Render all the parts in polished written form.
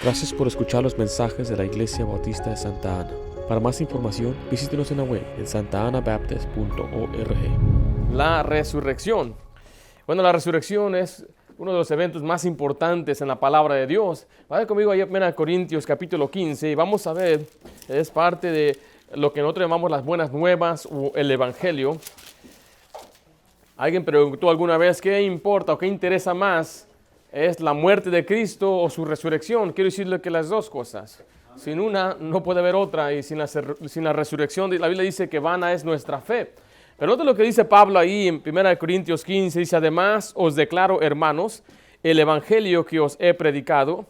Gracias por escuchar los mensajes de la Iglesia Bautista de Santa Ana. Para más información, visítenos en la web en santaanabaptist.org. La resurrección. Bueno, la resurrección es uno de los eventos más importantes en la palabra de Dios. Vaya conmigo ahí a Corintios capítulo 15 y vamos a ver, es parte de lo que nosotros llamamos las buenas nuevas o el evangelio. Alguien preguntó alguna vez qué importa o qué interesa más, ¿es la muerte de Cristo o su resurrección? Quiero decirle que las dos cosas. Sin una no puede haber otra, y sin la resurrección, la Biblia dice que vana es nuestra fe. Pero nota lo que dice Pablo ahí en 1 Corintios 15, dice: además os declaro, hermanos, el evangelio que os he predicado,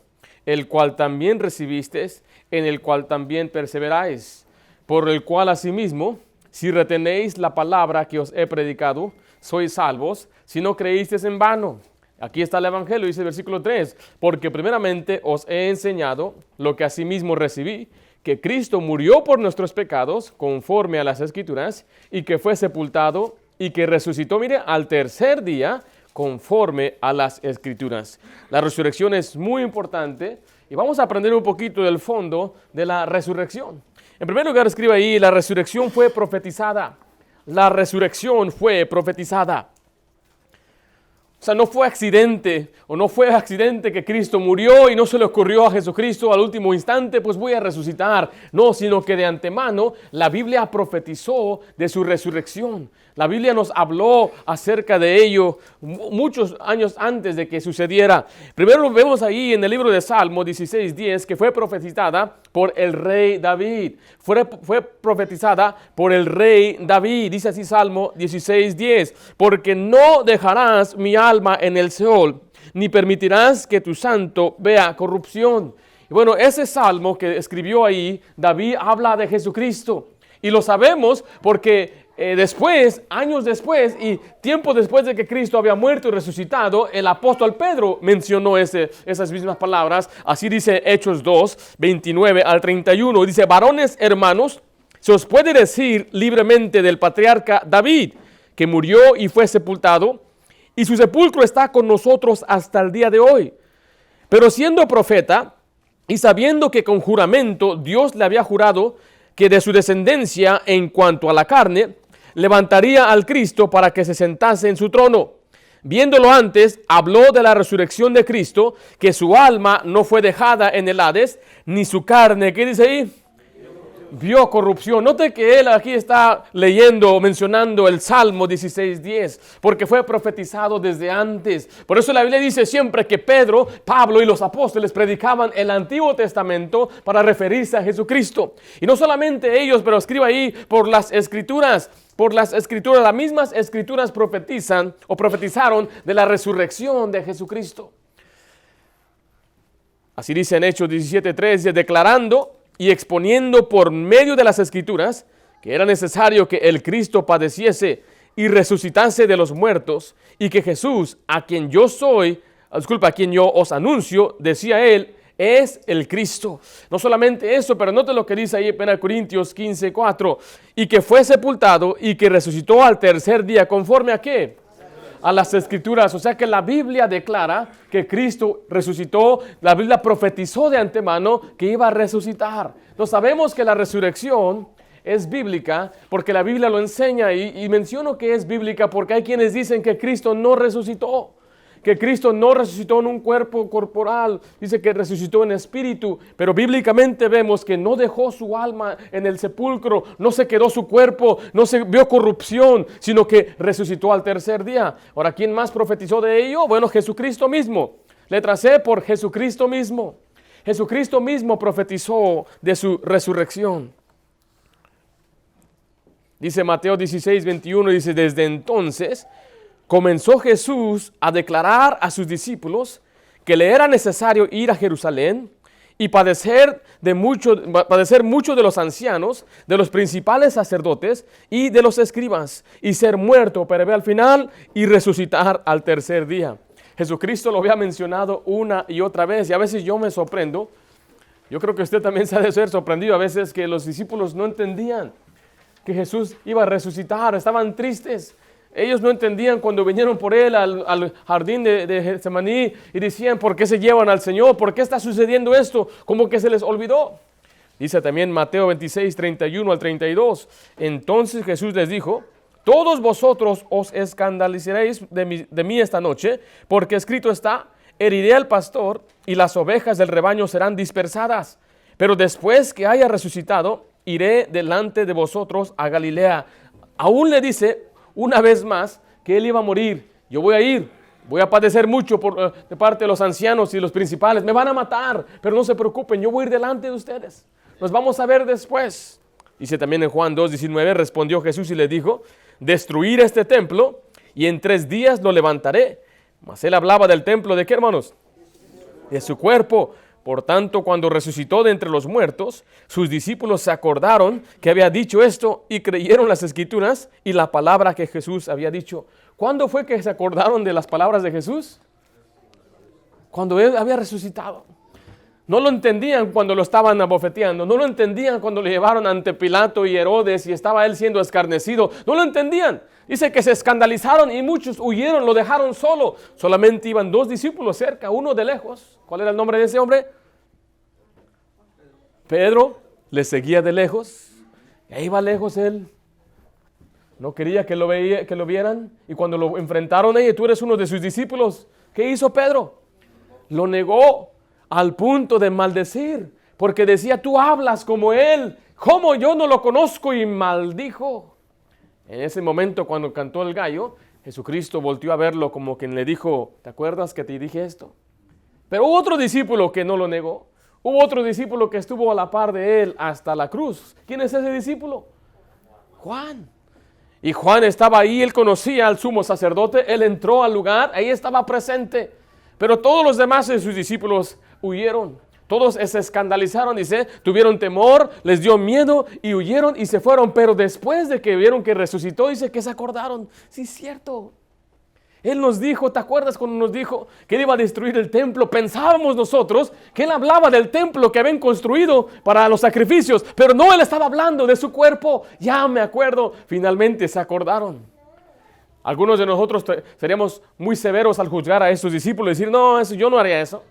el cual también recibisteis, en el cual también perseveráis, por el cual asimismo, si retenéis la palabra que os he predicado, sois salvos, si no creísteis en vano. Aquí está el evangelio, dice el versículo 3, porque primeramente os he enseñado lo que asimismo recibí, que Cristo murió por nuestros pecados, conforme a las Escrituras, y que fue sepultado, y que resucitó, mire, al tercer día, conforme a las Escrituras. La resurrección es muy importante, y vamos a aprender un poquito del fondo de la resurrección. En primer lugar, escribe ahí: la resurrección fue profetizada. La resurrección fue profetizada. O sea, no fue accidente que Cristo murió y no se le ocurrió a Jesucristo al último instante, pues voy a resucitar. No, sino que de antemano la Biblia profetizó de su resurrección. La Biblia nos habló acerca de ello muchos años antes de que sucediera. Primero lo vemos ahí en el libro de Salmo 16:10, que fue profetizada por el rey David. Fue profetizada por el rey David. Dice así Salmo 16:10, porque no dejarás mi alma en el Seol, ni permitirás que tu santo vea corrupción. Y bueno, ese salmo que escribió ahí David habla de Jesucristo. Y lo sabemos porque años después y tiempo después de que Cristo había muerto y resucitado, el apóstol Pedro mencionó esas mismas palabras. Así dice Hechos 2, 29 al 31. Dice: varones hermanos, se os puede decir libremente del patriarca David, que murió y fue sepultado, y su sepulcro está con nosotros hasta el día de hoy. Pero siendo profeta, y sabiendo que con juramento Dios le había jurado que de su descendencia en cuanto a la carne, levantaría al Cristo para que se sentase en su trono. Viéndolo antes, habló de la resurrección de Cristo, que su alma no fue dejada en el Hades, ni su carne, ¿qué dice ahí? Vio corrupción. Note que él aquí está leyendo, mencionando el Salmo 16:10, porque fue profetizado desde antes. Por eso la Biblia dice siempre que Pedro, Pablo y los apóstoles predicaban el Antiguo Testamento para referirse a Jesucristo. Y no solamente ellos, pero escribe ahí por las Escrituras. Por las Escrituras, las mismas Escrituras profetizan o profetizaron de la resurrección de Jesucristo. Así dice en Hechos 17:3, declarando y exponiendo por medio de las Escrituras que era necesario que el Cristo padeciese y resucitase de los muertos, y que Jesús, a quien yo os anuncio, decía él, es el Cristo. No solamente eso, pero note lo que dice ahí en 1 Corintios 15:4, y que fue sepultado y que resucitó al tercer día, ¿conforme a qué? A las Escrituras. O sea que la Biblia declara que Cristo resucitó. La Biblia profetizó de antemano que iba a resucitar. Nos sabemos que la resurrección es bíblica porque la Biblia lo enseña, y menciono que es bíblica porque hay quienes dicen que Cristo no resucitó. Que Cristo no resucitó en un cuerpo corporal, dice que resucitó en espíritu, pero bíblicamente vemos que no dejó su alma en el sepulcro, no se quedó su cuerpo, no se vio corrupción, sino que resucitó al tercer día. Ahora, ¿quién más profetizó de ello? Bueno, Jesucristo mismo. Letra C, por Jesucristo mismo. Jesucristo mismo profetizó de su resurrección. Dice Mateo 16:21, dice: desde entonces comenzó Jesús a declarar a sus discípulos que le era necesario ir a Jerusalén y padecer mucho de los ancianos, de los principales sacerdotes y de los escribas, y ser muerto, pero ve al final, y resucitar al tercer día. Jesucristo lo había mencionado una y otra vez, y a veces yo me sorprendo. Yo creo que usted también se ha de ser sorprendido a veces que los discípulos no entendían que Jesús iba a resucitar, estaban tristes. Ellos no entendían cuando vinieron por él al jardín de Getsemaní y decían, ¿por qué se llevan al Señor? ¿Por qué está sucediendo esto? Como que se les olvidó. Dice también Mateo 26, 31 al 32. Entonces Jesús les dijo, todos vosotros os escandalizaréis de mí esta noche, porque escrito está, heriré al pastor y las ovejas del rebaño serán dispersadas. Pero después que haya resucitado, iré delante de vosotros a Galilea. Aún le dice una vez más que él iba a morir. Yo voy a ir, voy a padecer mucho de parte de los ancianos y los principales. Me van a matar, pero no se preocupen, yo voy a ir delante de ustedes. Nos vamos a ver después. Dice también en Juan 2:19, respondió Jesús y le dijo, destruir este templo y en 3 días lo levantaré. Mas él hablaba del templo, ¿de qué, hermanos? De su cuerpo. Por tanto, cuando resucitó de entre los muertos, sus discípulos se acordaron que había dicho esto y creyeron las Escrituras y la palabra que Jesús había dicho. ¿Cuándo fue que se acordaron de las palabras de Jesús? Cuando él había resucitado. No lo entendían cuando lo estaban abofeteando, no lo entendían cuando le llevaron ante Pilato y Herodes y estaba él siendo escarnecido, no lo entendían. Dice que se escandalizaron y muchos huyeron, lo dejaron solo. Solamente iban 2 discípulos cerca, uno de lejos. ¿Cuál era el nombre de ese hombre? Pedro. Le seguía de lejos. Y ahí va lejos él. No quería que lo vieran. Y cuando lo enfrentaron, tú eres uno de sus discípulos. ¿Qué hizo Pedro? Lo negó al punto de maldecir. Porque decía, tú hablas como él. ¿Cómo yo no lo conozco? Y maldijo. En ese momento, cuando cantó el gallo, Jesucristo volteó a verlo como quien le dijo, ¿te acuerdas que te dije esto? Pero hubo otro discípulo que no lo negó. Hubo otro discípulo que estuvo a la par de él hasta la cruz. ¿Quién es ese discípulo? Juan. Y Juan estaba ahí, él conocía al sumo sacerdote, él entró al lugar, ahí estaba presente. Pero todos los demás de sus discípulos huyeron. Todos se escandalizaron, dice, tuvieron temor, les dio miedo y huyeron y se fueron. Pero después de que vieron que resucitó, dice que se acordaron. Sí, es cierto. Él nos dijo, ¿te acuerdas cuando nos dijo que él iba a destruir el templo? Pensábamos nosotros que él hablaba del templo que habían construido para los sacrificios. Pero no, él estaba hablando de su cuerpo. Ya me acuerdo. Finalmente se acordaron. Algunos de nosotros seríamos muy severos al juzgar a estos discípulos y decir, no, yo no haría eso.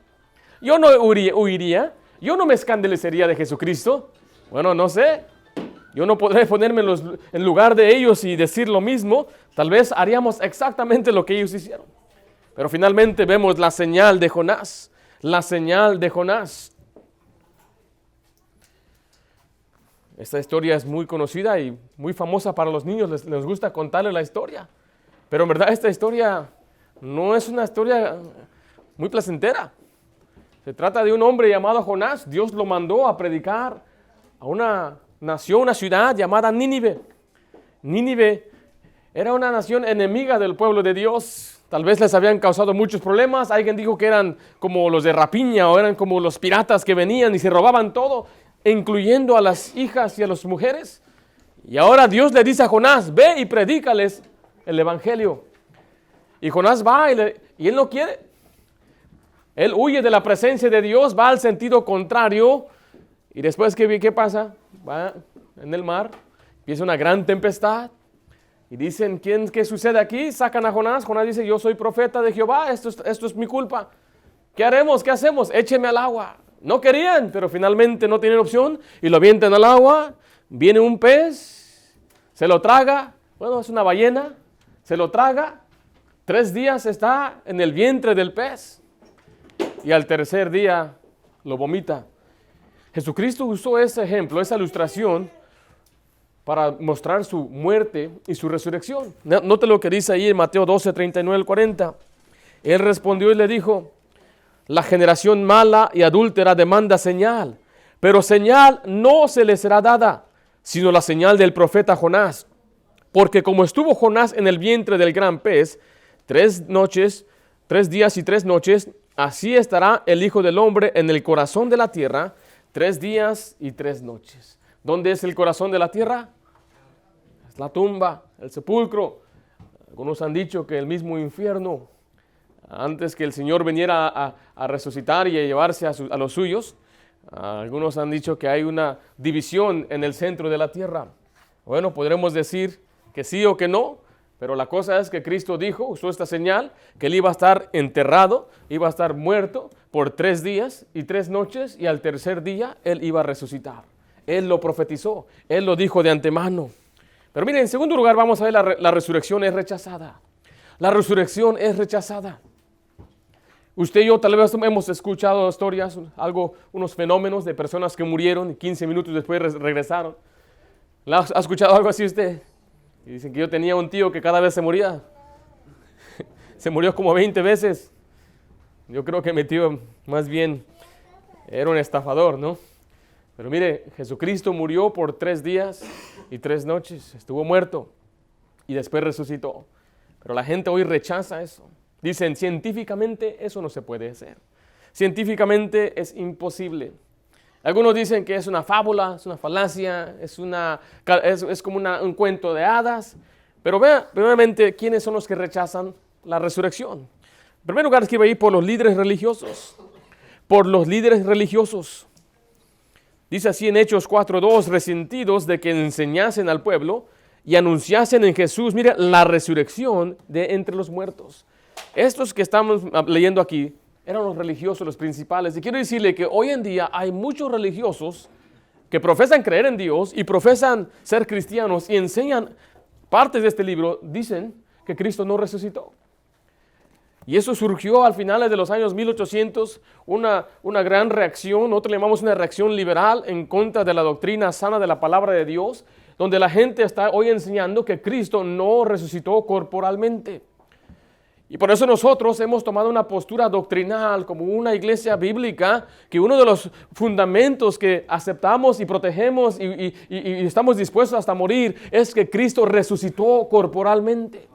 Yo no huiría, yo no me escandalizaría de Jesucristo. Bueno, no sé, yo no podré ponerme en lugar de ellos y decir lo mismo. Tal vez haríamos exactamente lo que ellos hicieron. Pero finalmente vemos la señal de Jonás, la señal de Jonás. Esta historia es muy conocida y muy famosa para los niños, les gusta contarles la historia. Pero en verdad esta historia no es una historia muy placentera. Se trata de un hombre llamado Jonás. Dios lo mandó a predicar a una nación, una ciudad llamada Nínive. Nínive era una nación enemiga del pueblo de Dios. Tal vez les habían causado muchos problemas. Alguien dijo que eran como los de rapiña o eran como los piratas que venían y se robaban todo, incluyendo a las hijas y a las mujeres. Y ahora Dios le dice a Jonás, ve y predícales el evangelio. Y Jonás va y él no quiere. Él huye de la presencia de Dios, va al sentido contrario y después ¿qué pasa? Va en el mar, empieza una gran tempestad y dicen, ¿qué sucede aquí? Sacan a Jonás. Jonás dice, yo soy profeta de Jehová, esto es mi culpa. ¿Qué haremos? ¿Qué hacemos? Écheme al agua. No querían, pero finalmente no tienen opción y lo avientan al agua. Viene un pez, se lo traga, bueno, es una ballena, se lo traga. 3 días está en el vientre del pez. Y al 3er día lo vomita. Jesucristo usó ese ejemplo, esa ilustración, para mostrar su muerte y su resurrección. Note lo que dice ahí en Mateo 12, 39 al 40. Él respondió y le dijo, la generación mala y adúltera demanda señal, pero señal no se le será dada, sino la señal del profeta Jonás. Porque como estuvo Jonás en el vientre del gran pez, 3 días y 3 noches, así estará el Hijo del Hombre en el corazón de la tierra, 3 días y 3 noches. ¿Dónde es el corazón de la tierra? Es la tumba, el sepulcro. Algunos han dicho que el mismo infierno, antes que el Señor viniera a resucitar y a llevarse a los suyos, algunos han dicho que hay una división en el centro de la tierra. Bueno, podremos decir que sí o que no, Pero la cosa es que Cristo dijo, usó esta señal, que Él iba a estar enterrado, iba a estar muerto por 3 días y 3 noches, y al tercer día Él iba a resucitar. Él lo profetizó, Él lo dijo de antemano. Pero miren, en segundo lugar vamos a ver la resurrección es rechazada. La resurrección es rechazada. Usted y yo tal vez hemos escuchado historias, unos fenómenos de personas que murieron y 15 minutos después regresaron. ¿Ha escuchado algo así usted? Y dicen que yo tenía un tío que cada vez se moría. Se murió como 20 veces. Yo creo que mi tío más bien era un estafador, ¿no? Pero mire, Jesucristo murió por 3 días y 3 noches. Estuvo muerto y después resucitó. Pero la gente hoy rechaza eso. Dicen, científicamente eso no se puede hacer. Científicamente es imposible. Algunos dicen que es una fábula, es una falacia, es como un cuento de hadas. Pero vea, primeramente, ¿quiénes son los que rechazan la resurrección? En primer lugar, escribe ahí por los líderes religiosos. Por los líderes religiosos. Dice así en Hechos 4:2, resentidos de que enseñasen al pueblo y anunciasen en Jesús, mira, la resurrección de entre los muertos. Estos que estamos leyendo aquí eran los religiosos, los principales. Y quiero decirle que hoy en día hay muchos religiosos que profesan creer en Dios y profesan ser cristianos y enseñan partes de este libro, dicen que Cristo no resucitó. Y eso surgió al finales de los años 1800, una gran reacción, nosotros le llamamos una reacción liberal en contra de la doctrina sana de la palabra de Dios, donde la gente está hoy enseñando que Cristo no resucitó corporalmente. Y por eso nosotros hemos tomado una postura doctrinal como una iglesia bíblica, que uno de los fundamentos que aceptamos y protegemos y estamos dispuestos hasta morir es que Cristo resucitó corporalmente.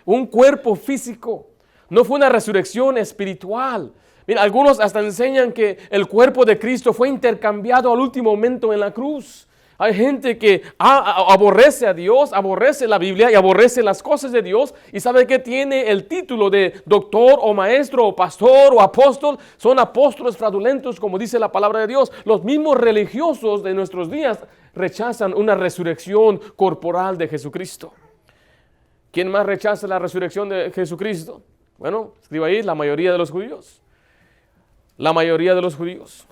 Un cuerpo físico. No fue una resurrección espiritual. Mira, algunos hasta enseñan que el cuerpo de Cristo fue intercambiado al último momento en la cruz. Hay gente que aborrece a Dios, aborrece la Biblia y aborrece las cosas de Dios y sabe que tiene el título de doctor o maestro o pastor o apóstol. Son apóstoles fraudulentos, como dice la palabra de Dios. Los mismos religiosos de nuestros días rechazan una resurrección corporal de Jesucristo. ¿Quién más rechaza la resurrección de Jesucristo? Bueno, escriba ahí, la mayoría de los judíos. La mayoría de los judíos.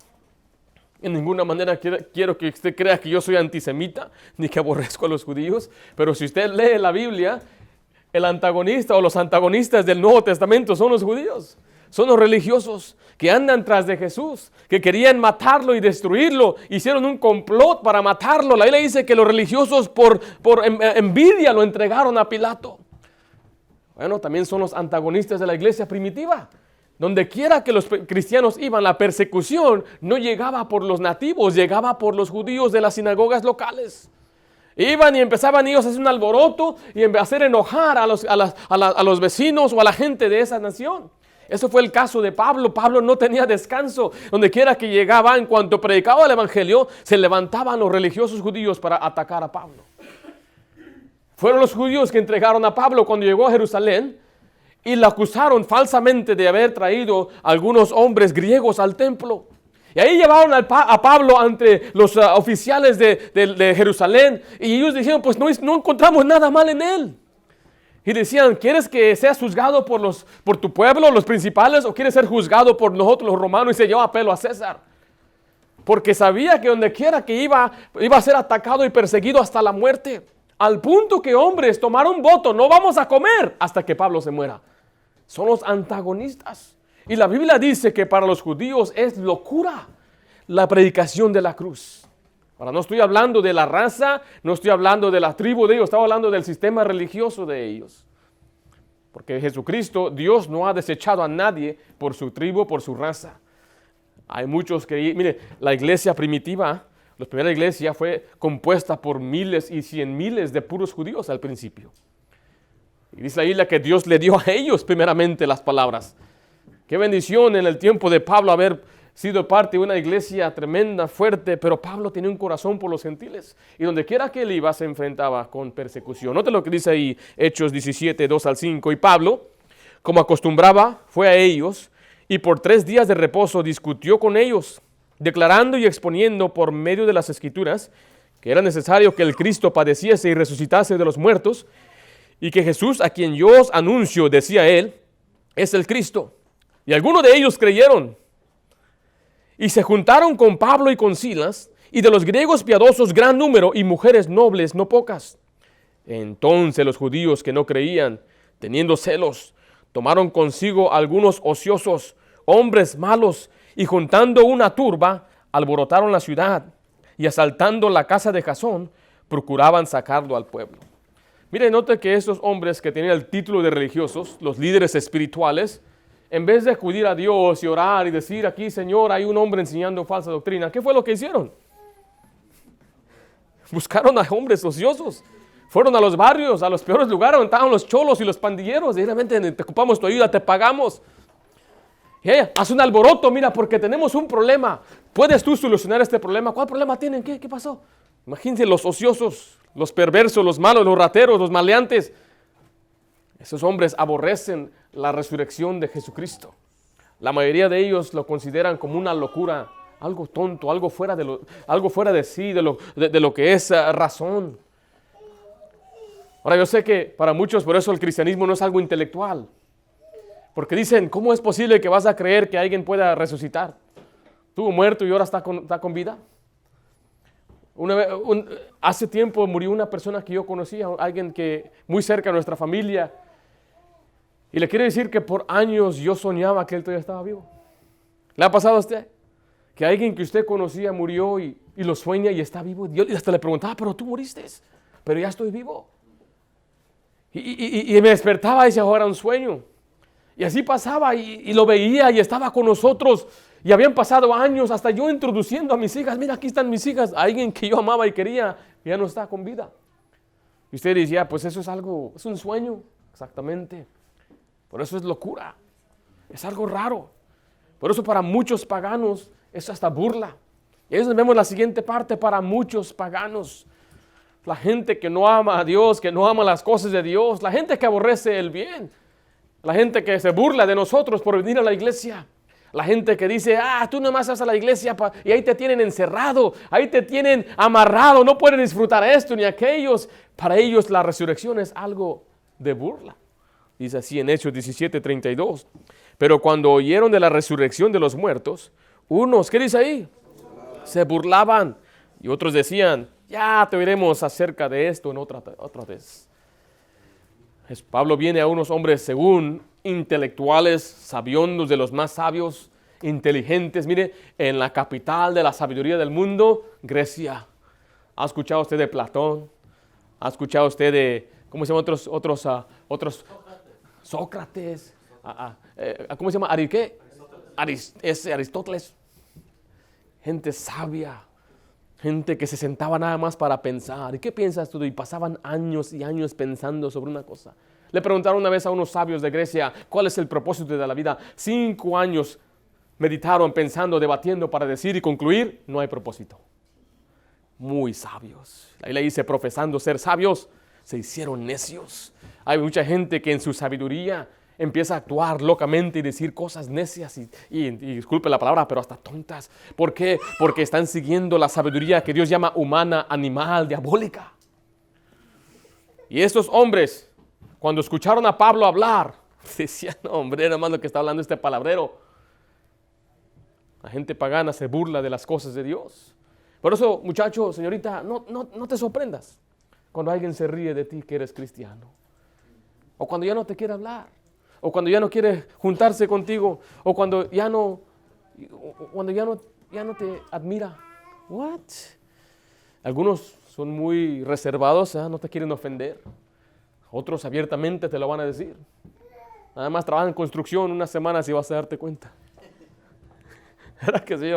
En ninguna manera quiero que usted crea que yo soy antisemita, ni que aborrezco a los judíos, pero si usted lee la Biblia, el antagonista o los antagonistas del Nuevo Testamento son los judíos. Son los religiosos que andan tras de Jesús, que querían matarlo y destruirlo. Hicieron un complot para matarlo. La Biblia dice que los religiosos por envidia lo entregaron a Pilato. Bueno, también son los antagonistas de la iglesia primitiva. Donde quiera que los cristianos iban, la persecución no llegaba por los nativos, llegaba por los judíos de las sinagogas locales. Iban y empezaban ellos a hacer un alboroto y a hacer enojar a los vecinos o a la gente de esa nación. Eso fue el caso de Pablo. Pablo no tenía descanso. Donde quiera que llegaba, en cuanto predicaba el evangelio, se levantaban los religiosos judíos para atacar a Pablo. Fueron los judíos que entregaron a Pablo cuando llegó a Jerusalén y le acusaron falsamente de haber traído algunos hombres griegos al templo. Y ahí llevaron a Pablo ante los oficiales de Jerusalén y ellos dijeron, pues no encontramos nada mal en él. Y decían, ¿quieres que seas juzgado por tu pueblo, los principales, o quieres ser juzgado por nosotros los romanos? Y se llevó apelo a César. Porque sabía que donde quiera que iba a ser atacado y perseguido hasta la muerte. Al punto que hombres tomaron voto, no vamos a comer hasta que Pablo se muera. Son los antagonistas. Y la Biblia dice que para los judíos es locura la predicación de la cruz. Ahora, no estoy hablando de la raza, no estoy hablando de la tribu de ellos, estoy hablando del sistema religioso de ellos. Porque Jesucristo, Dios no ha desechado a nadie por su tribu, por su raza. Hay muchos que, mire, la iglesia primitiva, la primera iglesia fue compuesta por miles y 100 miles de puros judíos al principio. Y dice la Biblia que Dios le dio a ellos primeramente las palabras. Qué bendición en el tiempo de Pablo haber sido parte de una iglesia tremenda, fuerte, pero Pablo tenía un corazón por los gentiles. Y donde quiera que él iba se enfrentaba con persecución. Note lo que dice ahí Hechos 17, 2 al 5. Y Pablo, como acostumbraba, fue a ellos y por 3 días de reposo discutió con ellos, declarando y exponiendo por medio de las Escrituras que era necesario que el Cristo padeciese y resucitase de los muertos, y que Jesús, a quien yo os anuncio, decía él, es el Cristo. Y algunos de ellos creyeron. Y se juntaron con Pablo y con Silas, y de los griegos piadosos gran número, y mujeres nobles no pocas. Entonces los judíos que no creían, teniendo celos, tomaron consigo algunos ociosos, hombres malos, y juntando una turba, alborotaron la ciudad, y asaltando la casa de Jasón, procuraban sacarlo al pueblo. Mire, note que estos hombres que tenían el título de religiosos, los líderes espirituales, en vez de acudir a Dios y orar y decir, aquí, Señor, hay un hombre enseñando falsa doctrina, ¿qué fue lo que hicieron? Buscaron a hombres ociosos. Fueron a los barrios, a los peores lugares donde estaban los cholos y los pandilleros. Directamente te ocupamos tu ayuda, te pagamos. Haz un alboroto, mira, porque tenemos un problema. ¿Puedes tú solucionar este problema? ¿Cuál problema tienen? ¿Qué pasó? Imagínense los ociosos, los perversos, los malos, los rateros, los maleantes. Esos hombres aborrecen la resurrección de Jesucristo. La mayoría de ellos lo consideran como una locura, algo tonto, algo fuera de sí, de lo que es razón. Ahora yo sé que para muchos por eso el cristianismo no es algo intelectual. Porque dicen, ¿cómo es posible que vas a creer que alguien pueda resucitar? Estuvo muerto y ahora está con vida. Hace tiempo murió una persona que yo conocía, alguien que muy cerca de nuestra familia. Y le quiero decir que por años yo soñaba que él todavía estaba vivo. ¿Le ha pasado a usted? Que alguien que usted conocía murió y lo sueña y está vivo. Yo hasta le preguntaba, pero tú moriste, pero ya estoy vivo. Y me despertaba y decía, ahora era un sueño. Y así pasaba y lo veía y estaba con nosotros. Y habían pasado años hasta yo introduciendo a mis hijas. Mira, aquí están mis hijas. Alguien que yo amaba y quería, ya no está con vida. Y usted decía, pues eso es un sueño. Exactamente. Por eso es locura. Es algo raro. Por eso para muchos paganos es hasta burla. Y ahí vemos la siguiente parte para muchos paganos. La gente que no ama a Dios, que no ama las cosas de Dios. La gente que aborrece el bien. La gente que se burla de nosotros por venir a la iglesia. La gente que dice, tú nomás vas a la iglesia y ahí te tienen encerrado, ahí te tienen amarrado, no pueden disfrutar esto ni aquellos. Para ellos la resurrección es algo de burla. Dice así en Hechos 17:32. Pero cuando oyeron de la resurrección de los muertos, unos, ¿qué dice ahí? Se burlaban y otros decían, ya te oiremos acerca de esto en otra vez. Pablo viene a unos hombres según intelectuales, sabiondos, de los más sabios, inteligentes. Mire, en la capital de la sabiduría del mundo, Grecia. ¿Ha escuchado usted de Platón? ¿Ha escuchado usted de, cómo se llaman otros? Sócrates. ¿Cómo se llama? Aristóteles. Gente sabia. Gente que se sentaba nada más para pensar. ¿Y qué piensas tú? Y pasaban años y años pensando sobre una cosa. Le preguntaron una vez a unos sabios de Grecia, ¿cuál es el propósito de la vida? 5 años meditaron, pensando, debatiendo para decir y concluir, no hay propósito. Muy sabios. Ahí le dice, profesando ser sabios, se hicieron necios. Hay mucha gente que en su sabiduría empieza a actuar locamente y decir cosas necias y disculpe la palabra, pero hasta tontas. ¿Por qué? Porque están siguiendo la sabiduría que Dios llama humana, animal, diabólica. Y estos hombres, cuando escucharon a Pablo hablar, decían, no, hombre, nada más lo que está hablando este palabrero. La gente pagana se burla de las cosas de Dios. Por eso, muchacho, señorita, no te sorprendas cuando alguien se ríe de ti que eres cristiano. O cuando ya no te quiere hablar. O cuando ya no quiere juntarse contigo. O cuando ya no te admira. What? Algunos son muy reservados, no te quieren ofender. Otros abiertamente te lo van a decir. Nada más trabajan en construcción unas semanas y vas a darte cuenta. ¿Verdad que sí?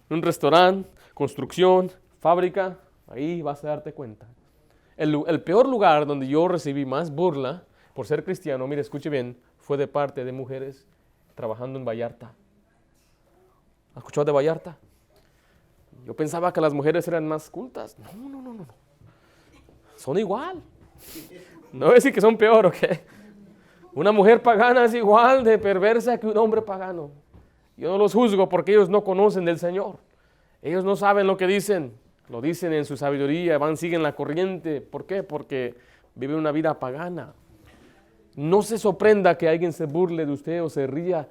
Un restaurante, construcción, fábrica, ahí vas a darte cuenta. El peor lugar donde yo recibí más burla por ser cristiano, mire, escuche bien, fue de parte de mujeres trabajando en Vallarta. ¿Has escuchado de Vallarta? Yo pensaba que las mujeres eran más cultas. No. Son igual. No voy a decir que son peor, ¿ok? Una mujer pagana es igual de perversa que un hombre pagano. Yo no los juzgo porque ellos no conocen del Señor. Ellos no saben lo que dicen. Lo dicen en su sabiduría, siguen la corriente. ¿Por qué? Porque vive una vida pagana. No se sorprenda que alguien se burle de usted o se ría.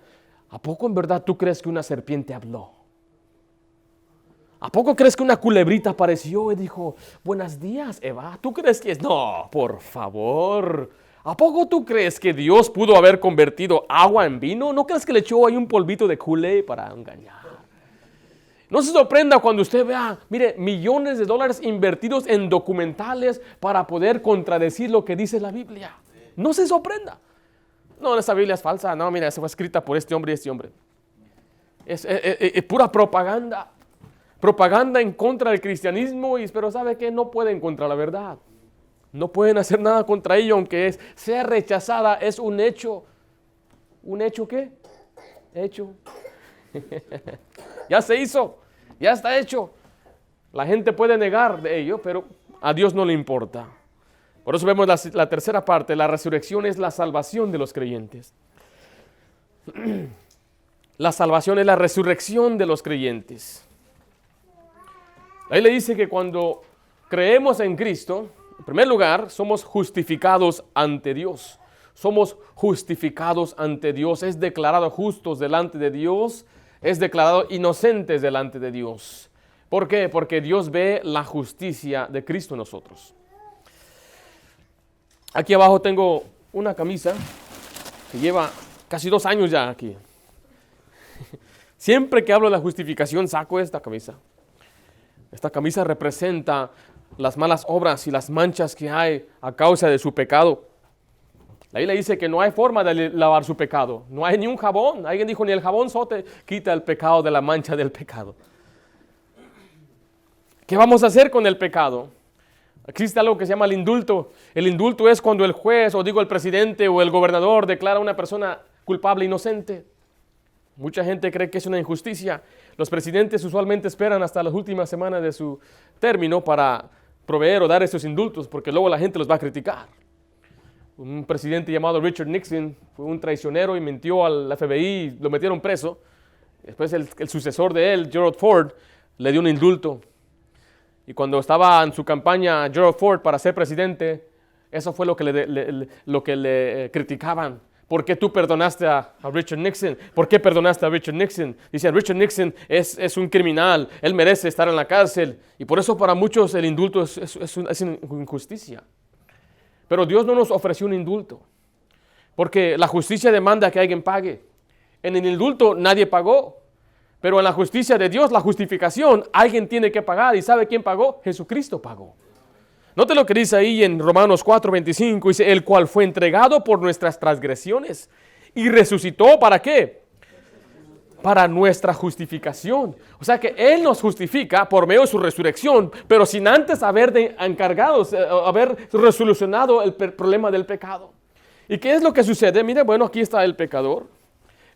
¿A poco en verdad tú crees que una serpiente habló? ¿A poco crees que una culebrita apareció y dijo, buenos días, Eva? ¿Tú crees que es? No, por favor. ¿A poco tú crees que Dios pudo haber convertido agua en vino? ¿No crees que le echó ahí un polvito de Kool-Aid para engañar? No se sorprenda cuando usted vea, mire, millones de dólares invertidos en documentales para poder contradecir lo que dice la Biblia. No se sorprenda. No, esa Biblia es falsa. No, mira, esa fue escrita por este hombre y este hombre. Es pura propaganda. Propaganda en contra del cristianismo, pero ¿sabe qué? No pueden contra la verdad. No pueden hacer nada contra ello, aunque sea rechazada, es un hecho. ¿Un hecho qué? Hecho. Ya se hizo, ya está hecho. La gente puede negar de ello, pero a Dios no le importa. Por eso vemos la tercera parte, la resurrección es la salvación de los creyentes. La salvación es la resurrección de los creyentes. Ahí le dice que cuando creemos en Cristo, en primer lugar, somos justificados ante Dios. Somos justificados ante Dios. Es declarado justos delante de Dios. Es declarado inocentes delante de Dios. ¿Por qué? Porque Dios ve la justicia de Cristo en nosotros. Aquí abajo tengo una camisa que lleva casi 2 años ya aquí. Siempre que hablo de la justificación saco esta camisa. Esta camisa representa las malas obras y las manchas que hay a causa de su pecado. La Biblia dice que no hay forma de lavar su pecado. No hay ni un jabón. Alguien dijo, ni el jabón sote quita el pecado de la mancha del pecado. ¿Qué vamos a hacer con el pecado? Existe algo que se llama el indulto. El indulto es cuando el juez, o digo el presidente o el gobernador declara a una persona culpable inocente. Mucha gente cree que es una injusticia. Los presidentes usualmente esperan hasta las últimas semanas de su término para proveer o dar esos indultos, porque luego la gente los va a criticar. Un presidente llamado Richard Nixon fue un traicionero y mintió al FBI y lo metieron preso. Después el sucesor de él, Gerald Ford, le dio un indulto. Y cuando estaba en su campaña Gerald Ford para ser presidente, eso fue lo que le criticaban. ¿Por qué tú perdonaste a Richard Nixon? ¿Por qué perdonaste a Richard Nixon? Dicen, Richard Nixon es un criminal, él merece estar en la cárcel. Y por eso para muchos el indulto es injusticia. Pero Dios no nos ofreció un indulto, porque la justicia demanda que alguien pague. En el indulto nadie pagó, pero en la justicia de Dios, la justificación, alguien tiene que pagar. ¿Y sabe quién pagó? Jesucristo pagó. Note lo que dice ahí en Romanos 4:25, dice, el cual fue entregado por nuestras transgresiones y resucitó, ¿para qué? Para nuestra justificación. O sea que Él nos justifica por medio de su resurrección, pero sin antes haber resolucionado el problema del pecado. ¿Y qué es lo que sucede? Mire, bueno, aquí está el pecador.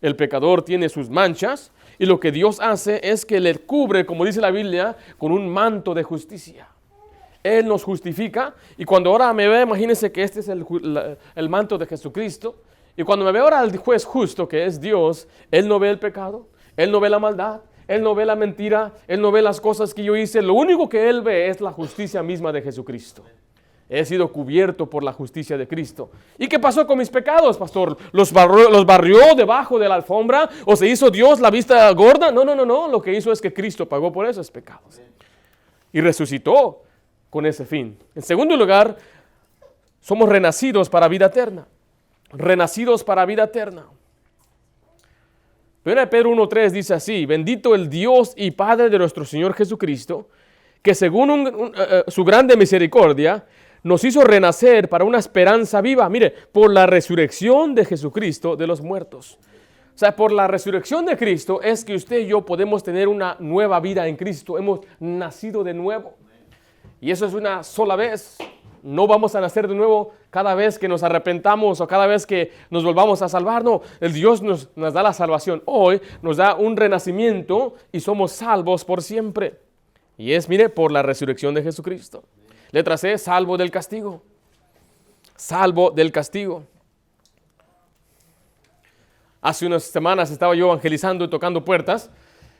El pecador tiene sus manchas y lo que Dios hace es que le cubre, como dice la Biblia, con un manto de justicia. Él nos justifica y cuando ahora me ve, imagínense que este es el manto de Jesucristo. Y cuando me ve ahora el juez justo, que es Dios, Él no ve el pecado, Él no ve la maldad, Él no ve la mentira, Él no ve las cosas que yo hice. Lo único que Él ve es la justicia misma de Jesucristo. He sido cubierto por la justicia de Cristo. ¿Y qué pasó con mis pecados, pastor? ¿Los barrió debajo de la alfombra? ¿O se hizo Dios la vista gorda? No. Lo que hizo es que Cristo pagó por esos pecados. Y resucitó con ese fin. En segundo lugar, somos renacidos para vida eterna. Renacidos para vida eterna. 1 Pedro 1:3 dice así, bendito el Dios y Padre de nuestro Señor Jesucristo, que según su grande misericordia, nos hizo renacer para una esperanza viva, mire, por la resurrección de Jesucristo de los muertos. O sea, por la resurrección de Cristo es que usted y yo podemos tener una nueva vida en Cristo. Hemos nacido de nuevo. Y eso es una sola vez. No vamos a nacer de nuevo cada vez que nos arrepentamos o cada vez que nos volvamos a salvar. No, el Dios nos da la salvación hoy, nos da un renacimiento y somos salvos por siempre. Y es, mire, por la resurrección de Jesucristo. Letra C, salvo del castigo. Salvo del castigo. Hace unas semanas estaba yo evangelizando y tocando puertas.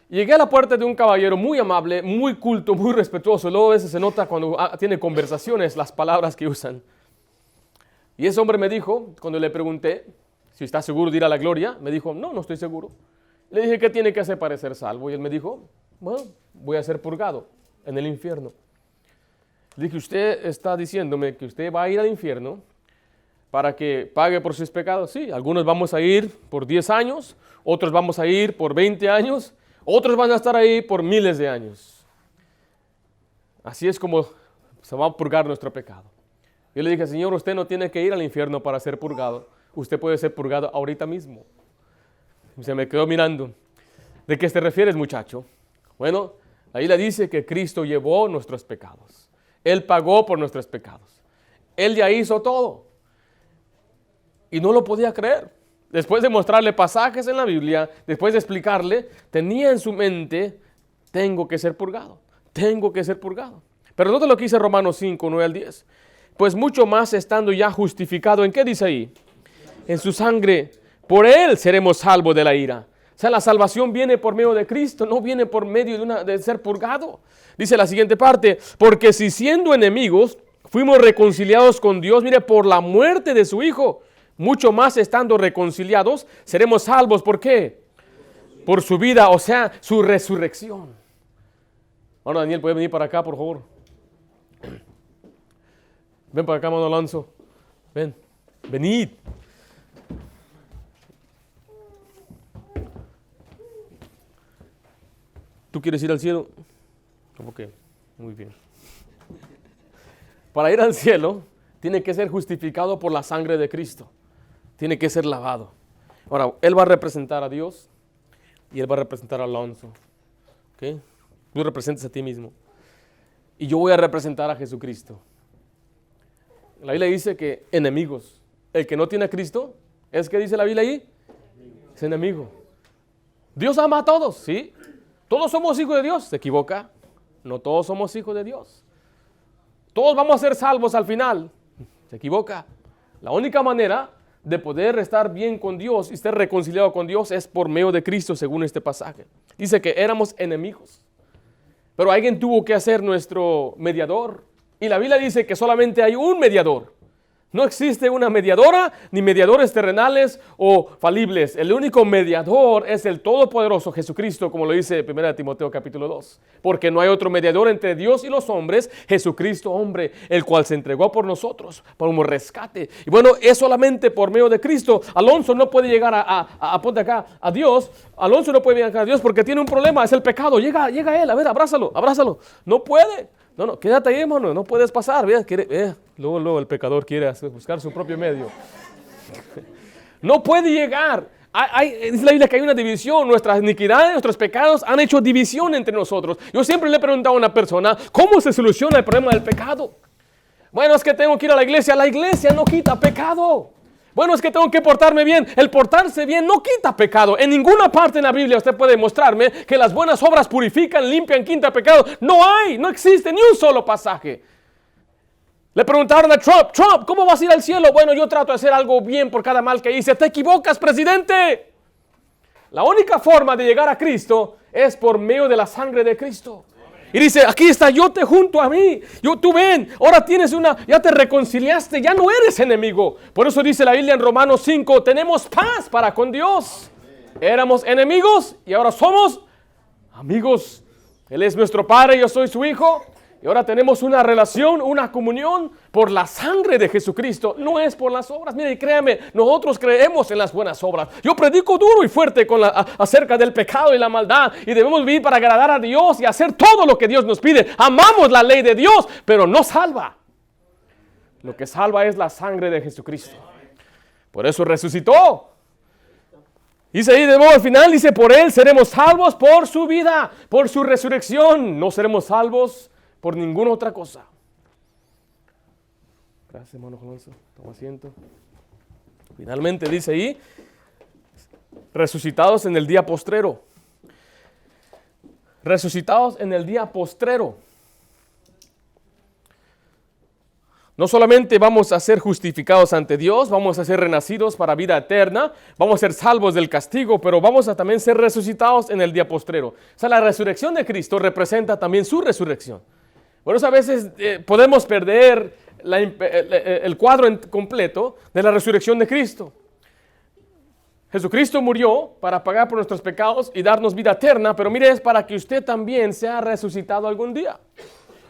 Llegué a la puerta de un caballero muy amable, muy culto, muy respetuoso. Luego a veces se nota cuando tiene conversaciones las palabras que usan. Y ese hombre me dijo, cuando le pregunté si está seguro de ir a la gloria, me dijo, no, no estoy seguro. Le dije, ¿qué tiene que hacer para ser salvo? Y él me dijo, bueno, voy a ser purgado en el infierno. Le dije, usted está diciéndome que usted va a ir al infierno para que pague por sus pecados. Sí, algunos vamos a ir por 10 años, otros vamos a ir por 20 años, otros van a estar ahí por miles de años. Así es como se va a purgar nuestro pecado. Yo le dije, Señor, usted no tiene que ir al infierno para ser purgado. Usted puede ser purgado ahorita mismo. Se me quedó mirando. ¿De qué te refieres, muchacho? Bueno, ahí le dice que Cristo llevó nuestros pecados. Él pagó por nuestros pecados. Él ya hizo todo. Y no lo podía creer. Después de mostrarle pasajes en la Biblia, después de explicarle, tenía en su mente, tengo que ser purgado. Tengo que ser purgado. Pero note lo que dice Romanos 5, 9 al 10. Pues mucho más estando ya justificado, ¿en qué dice ahí? En su sangre, por Él seremos salvos de la ira. O sea, la salvación viene por medio de Cristo, no viene por medio de ser purgado. Dice la siguiente parte, porque si siendo enemigos, fuimos reconciliados con Dios, mire, por la muerte de su Hijo, mucho más estando reconciliados, seremos salvos. ¿Por qué? Por su vida, o sea, su resurrección. Ahora, Daniel, ¿puede venir para acá, por favor? Ven para acá, mano Alonso. Ven, venid. ¿Tú quieres ir al cielo? ¿Cómo que? Muy bien. Para ir al cielo, tiene que ser justificado por la sangre de Cristo. Tiene que ser lavado. Ahora, Él va a representar a Dios y Él va a representar a Alonso. ¿Okay? Tú representas a ti mismo. Y yo voy a representar a Jesucristo. La Biblia dice que enemigos. El que no tiene a Cristo, ¿es que dice la Biblia ahí? Es enemigo. Dios ama a todos, ¿sí? Todos somos hijos de Dios. ¿Se equivoca? No todos somos hijos de Dios. Todos vamos a ser salvos al final. ¿Se equivoca? La única manera de poder estar bien con Dios y estar reconciliado con Dios es por medio de Cristo, según este pasaje. Dice que éramos enemigos. Pero alguien tuvo que ser nuestro mediador. Y la Biblia dice que solamente hay un mediador. No existe una mediadora, ni mediadores terrenales o falibles. El único mediador es el Todopoderoso Jesucristo, como lo dice 1 Timoteo capítulo 2. Porque no hay otro mediador entre Dios y los hombres, Jesucristo hombre, el cual se entregó por nosotros, como rescate. Y bueno, es solamente por medio de Cristo. Alonso no puede llegar ponte acá, a Dios. Alonso no puede llegar a Dios porque tiene un problema, es el pecado. Llega a él, a ver, abrázalo. No puede. No, quédate ahí, hermano, no puedes pasar. Luego el pecador quiere buscar su propio medio. No puede llegar. Dice la Biblia que hay una división. Nuestras iniquidades, nuestros pecados han hecho división entre nosotros. Yo siempre le he preguntado a una persona, ¿cómo se soluciona el problema del pecado? Bueno, es que tengo que ir a la iglesia. La iglesia no quita pecado. Bueno, es que tengo que portarme bien. El portarse bien no quita pecado. En ninguna parte en la Biblia usted puede mostrarme que las buenas obras purifican, limpian, quita pecado. No existe ni un solo pasaje. Le preguntaron a Trump, ¿cómo vas a ir al cielo? Bueno, yo trato de hacer algo bien por cada mal que hice. ¡Te equivocas, presidente! La única forma de llegar a Cristo es por medio de la sangre de Cristo. Y dice, aquí está, yo te junto a mí. Tú ven, ahora ya te reconciliaste, ya no eres enemigo. Por eso dice la Biblia en Romanos 5, tenemos paz para con Dios. Éramos enemigos y ahora somos amigos. Él es nuestro Padre, yo soy su Hijo. Y ahora tenemos una relación, una comunión por la sangre de Jesucristo. No es por las obras. Mire, créame, nosotros creemos en las buenas obras. Yo predico duro y fuerte acerca del pecado y la maldad. Y debemos vivir para agradar a Dios y hacer todo lo que Dios nos pide. Amamos la ley de Dios, pero no salva. Lo que salva es la sangre de Jesucristo. Por eso resucitó. Dice ahí de nuevo al final, dice, por Él seremos salvos por su vida, por su resurrección. No seremos salvos por ninguna otra cosa. Gracias, hermano Alonso. Toma asiento. Finalmente dice ahí, resucitados en el día postrero. Resucitados en el día postrero. No solamente vamos a ser justificados ante Dios, vamos a ser renacidos para vida eterna, vamos a ser salvos del castigo, pero vamos a también ser resucitados en el día postrero. O sea, la resurrección de Cristo representa también su resurrección. Por eso a veces podemos perder el cuadro completo de la resurrección de Cristo. Jesucristo murió para pagar por nuestros pecados y darnos vida eterna, pero mire, es para que usted también sea resucitado algún día.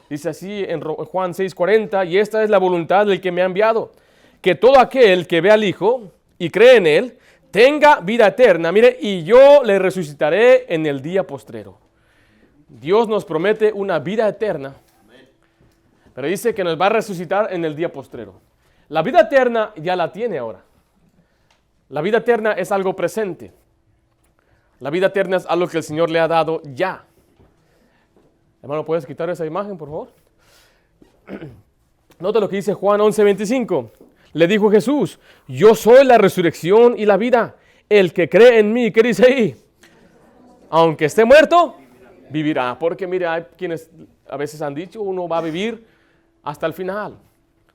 Dice así en Juan 6:40, y esta es la voluntad del que me ha enviado, que todo aquel que ve al Hijo y cree en Él, tenga vida eterna, mire, y yo le resucitaré en el día postrero. Dios nos promete una vida eterna, pero dice que nos va a resucitar en el día postrero. La vida eterna ya la tiene ahora. La vida eterna es algo presente. La vida eterna es algo que el Señor le ha dado ya. Hermano, ¿puedes quitar esa imagen, por favor? Nota lo que dice Juan 11:25. Le dijo Jesús, yo soy la resurrección y la vida. El que cree en mí, ¿qué dice ahí? Aunque esté muerto, vivirá. Porque mire, hay quienes a veces han dicho, uno va a vivir hasta el final.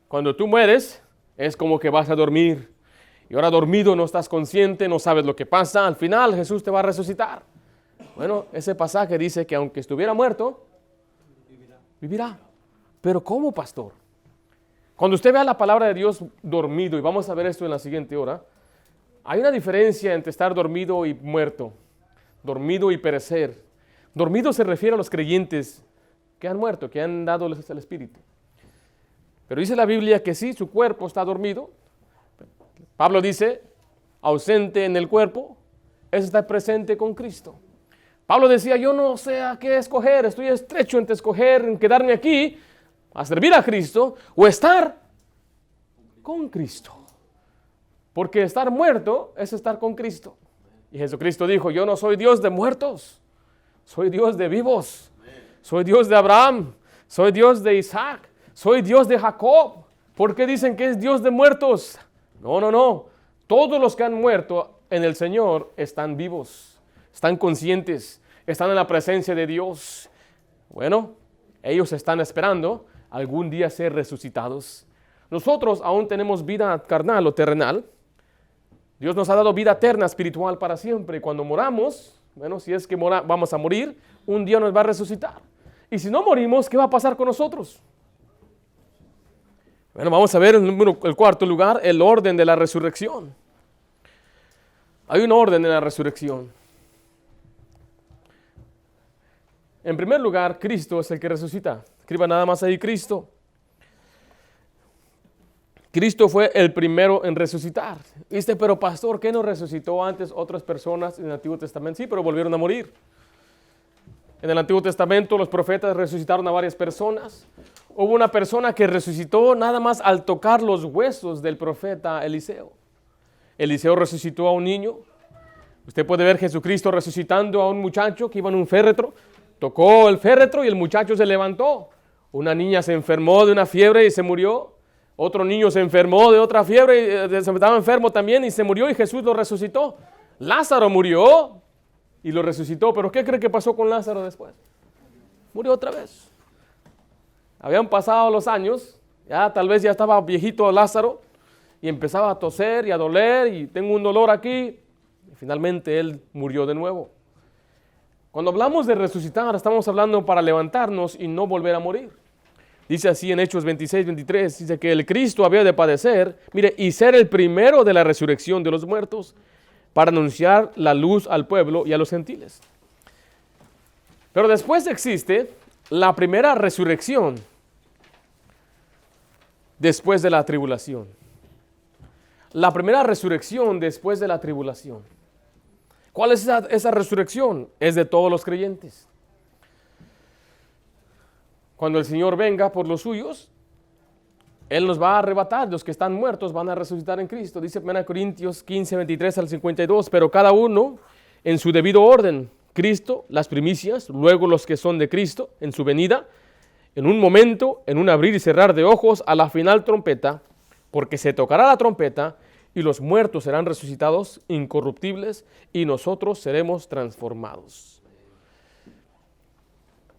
Cuando tú mueres, es como que vas a dormir. Y ahora dormido no estás consciente, no sabes lo que pasa. Al final Jesús te va a resucitar. Bueno, ese pasaje dice que aunque estuviera muerto, vivirá. Pero ¿cómo, pastor? Cuando usted vea la palabra de Dios dormido, y vamos a ver esto en la siguiente hora, hay una diferencia entre estar dormido y muerto, dormido y perecer. Dormido se refiere a los creyentes que han muerto, que han dado el Espíritu. Pero dice la Biblia que sí, su cuerpo está dormido. Pablo dice, ausente en el cuerpo, es estar presente con Cristo. Pablo decía, yo no sé a qué escoger, estoy estrecho entre escoger en quedarme aquí a servir a Cristo o estar con Cristo. Porque estar muerto es estar con Cristo. Y Jesucristo dijo, yo no soy Dios de muertos, soy Dios de vivos. Soy Dios de Abraham, soy Dios de Isaac, soy Dios de Jacob. ¿Por qué dicen que es Dios de muertos? No. Todos los que han muerto en el Señor están vivos, están conscientes, están en la presencia de Dios. Bueno, ellos están esperando algún día ser resucitados. Nosotros aún tenemos vida carnal o terrenal. Dios nos ha dado vida eterna, espiritual para siempre. Y cuando moramos, bueno, si es que vamos a morir, un día nos va a resucitar. Y si no morimos, ¿qué va a pasar con nosotros? Bueno, vamos a ver el cuarto lugar, el orden de la resurrección. Hay un orden en la resurrección. En primer lugar, Cristo es el que resucita. Escriba nada más ahí, Cristo. Cristo fue el primero en resucitar. ¿Viste? Pero pastor, ¿qué no resucitó antes otras personas en el Antiguo Testamento? Sí, pero volvieron a morir. En el Antiguo Testamento los profetas resucitaron a varias personas. Hubo una persona que resucitó nada más al tocar los huesos del profeta Eliseo. Eliseo resucitó a un niño. Usted puede ver Jesucristo resucitando a un muchacho que iba en un féretro. Tocó el féretro y el muchacho se levantó. Una niña se enfermó de una fiebre y se murió. Otro niño se enfermó de otra fiebre, estaba enfermo también y se murió y Jesús lo resucitó. Lázaro murió y lo resucitó, pero ¿qué cree que pasó con Lázaro después? Murió otra vez. Habían pasado los años, ya tal vez ya estaba viejito Lázaro y empezaba a toser y a doler y tengo un dolor aquí. Y finalmente él murió de nuevo. Cuando hablamos de resucitar, estamos hablando para levantarnos y no volver a morir. Dice así en Hechos 26-23, dice que el Cristo había de padecer, mire, y ser el primero de la resurrección de los muertos, para anunciar la luz al pueblo y a los gentiles. Pero después existe la primera resurrección, después de la tribulación. La primera resurrección después de la tribulación. ¿Cuál es esa resurrección? Es de todos los creyentes. Cuando el Señor venga por los suyos, Él nos va a arrebatar. Los que están muertos van a resucitar en Cristo. Dice 1 Corintios 15:23-52, pero cada uno en su debido orden. Cristo, las primicias, luego los que son de Cristo en su venida, en un momento, en un abrir y cerrar de ojos, a la final trompeta, porque se tocará la trompeta y los muertos serán resucitados incorruptibles y nosotros seremos transformados.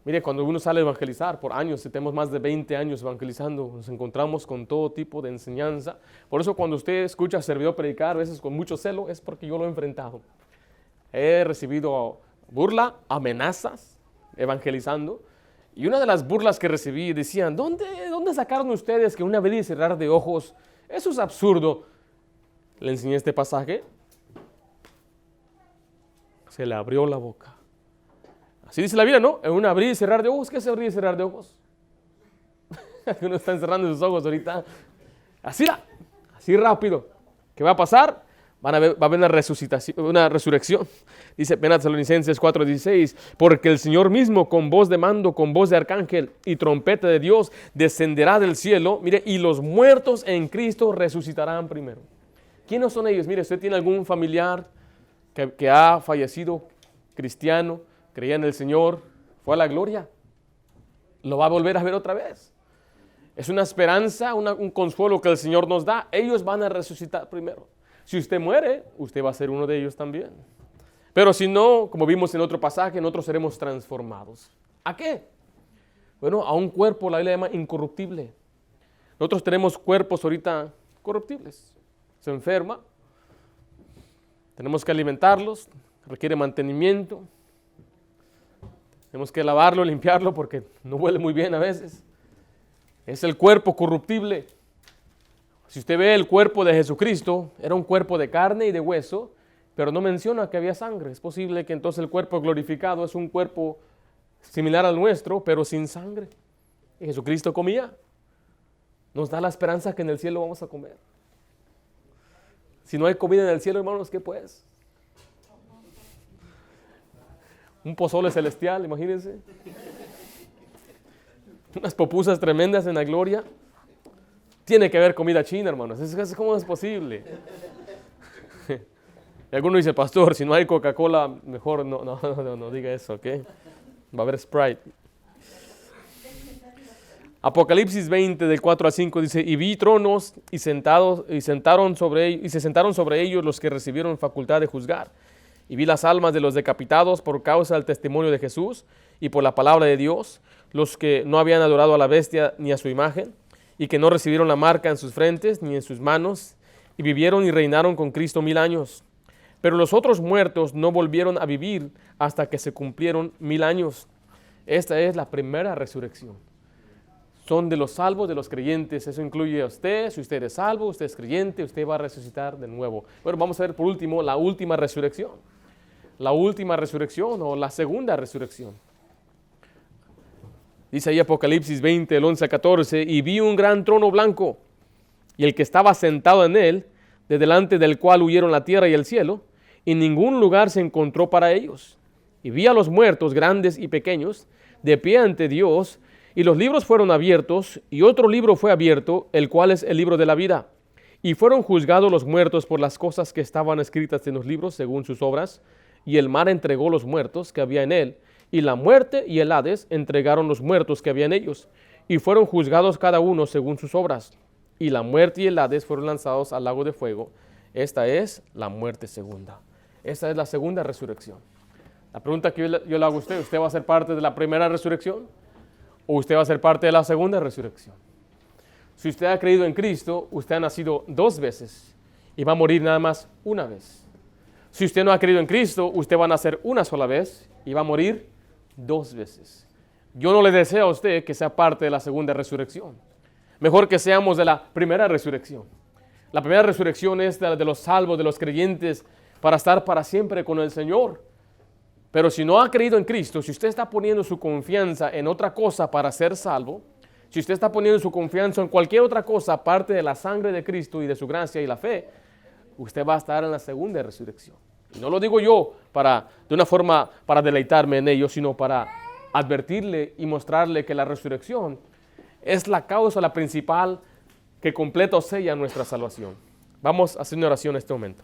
Mire, cuando uno sale a evangelizar por años, tenemos más de 20 años evangelizando, nos encontramos con todo tipo de enseñanza. Por eso cuando usted escucha a servidor predicar, a veces con mucho celo, es porque yo lo he enfrentado. He recibido burla, amenazas, evangelizando. Y una de las burlas que recibí decían, ¿dónde ¿Dónde sacaron ustedes que un abrir y cerrar de ojos? Eso es absurdo. Le enseñé este pasaje. Se le abrió la boca. Así dice la Biblia, ¿no? En un abrir y cerrar de ojos. ¿Qué es abrir y cerrar de ojos? Uno está encerrando sus ojos ahorita. Así rápido. ¿Qué va a pasar? Va a haber una resurrección. Dice 1 Tesalonicenses 4:16, porque el Señor mismo con voz de mando, con voz de arcángel y trompeta de Dios descenderá del cielo, mire, y los muertos en Cristo resucitarán primero. ¿Quiénes son ellos? Mire, usted tiene algún familiar que ha fallecido, cristiano, creía en el Señor, fue a la gloria, lo va a volver a ver otra vez. Es una esperanza, un consuelo que el Señor nos da. Ellos van a resucitar primero. Si usted muere, usted va a ser uno de ellos también. Pero si no, como vimos en otro pasaje, nosotros seremos transformados. ¿A qué? Bueno, a un cuerpo, la Biblia llama incorruptible. Nosotros tenemos cuerpos ahorita corruptibles. Se enferma, tenemos que alimentarlos, requiere mantenimiento. Tenemos que lavarlo, limpiarlo porque no huele muy bien a veces. Es el cuerpo corruptible. Si usted ve el cuerpo de Jesucristo, era un cuerpo de carne y de hueso, pero no menciona que había sangre. Es posible que entonces el cuerpo glorificado es un cuerpo similar al nuestro, pero sin sangre. Y Jesucristo comía. Nos da la esperanza que en el cielo vamos a comer. Si no hay comida en el cielo, hermanos, ¿qué pues? Un pozole celestial, imagínense. Unas pupusas tremendas en la gloria. Tiene que haber comida china, hermanos. ¿Cómo es posible? Y alguno dice, pastor, si no hay Coca-Cola, mejor no diga eso, ¿ok? Va a haber Sprite. Apocalipsis 20, del 4 al 5, dice, y vi tronos y se sentaron sobre ellos los que recibieron facultad de juzgar. Y vi las almas de los decapitados por causa del testimonio de Jesús y por la palabra de Dios, los que no habían adorado a la bestia ni a su imagen, y que no recibieron la marca en sus frentes ni en sus manos, y vivieron y reinaron con Cristo 1000 años. Pero los otros muertos no volvieron a vivir hasta que se cumplieron 1000 años. Esta es la primera resurrección. Son de los salvos, de los creyentes. Eso incluye a usted. Si usted es salvo, usted es creyente, usted va a resucitar de nuevo. Bueno, vamos a ver por último la última resurrección. La última resurrección o la segunda resurrección. Dice ahí Apocalipsis 20, del 11 a 14, y vi un gran trono blanco, y el que estaba sentado en él, de delante del cual huyeron la tierra y el cielo, y ningún lugar se encontró para ellos. Y vi a los muertos, grandes y pequeños, de pie ante Dios, y los libros fueron abiertos, y otro libro fue abierto, el cual es el libro de la vida. Y fueron juzgados los muertos por las cosas que estaban escritas en los libros según sus obras, y el mar entregó los muertos que había en él, y la muerte y el Hades entregaron los muertos que había en ellos, y fueron juzgados cada uno según sus obras. Y la muerte y el Hades fueron lanzados al lago de fuego. Esta es la muerte segunda. Esta es la segunda resurrección. La pregunta que yo le hago a usted, ¿usted va a ser parte de la primera resurrección? ¿O usted va a ser parte de la segunda resurrección? Si usted ha creído en Cristo, usted ha nacido 2 veces y va a morir nada más una vez. Si usted no ha creído en Cristo, usted va a nacer una sola vez y va a morir 2 veces. Yo no le deseo a usted que sea parte de la segunda resurrección. Mejor que seamos de la primera resurrección. La primera resurrección es de los salvos, de los creyentes, para estar para siempre con el Señor. Pero si no ha creído en Cristo, si usted está poniendo su confianza en otra cosa para ser salvo, si usted está poniendo su confianza en cualquier otra cosa aparte de la sangre de Cristo y de su gracia y la fe, usted va a estar en la segunda resurrección. Y no lo digo yo de una forma para deleitarme en ello, sino para advertirle y mostrarle que la resurrección es la causa, la principal, que completa o sella nuestra salvación. Vamos a hacer una oración en este momento.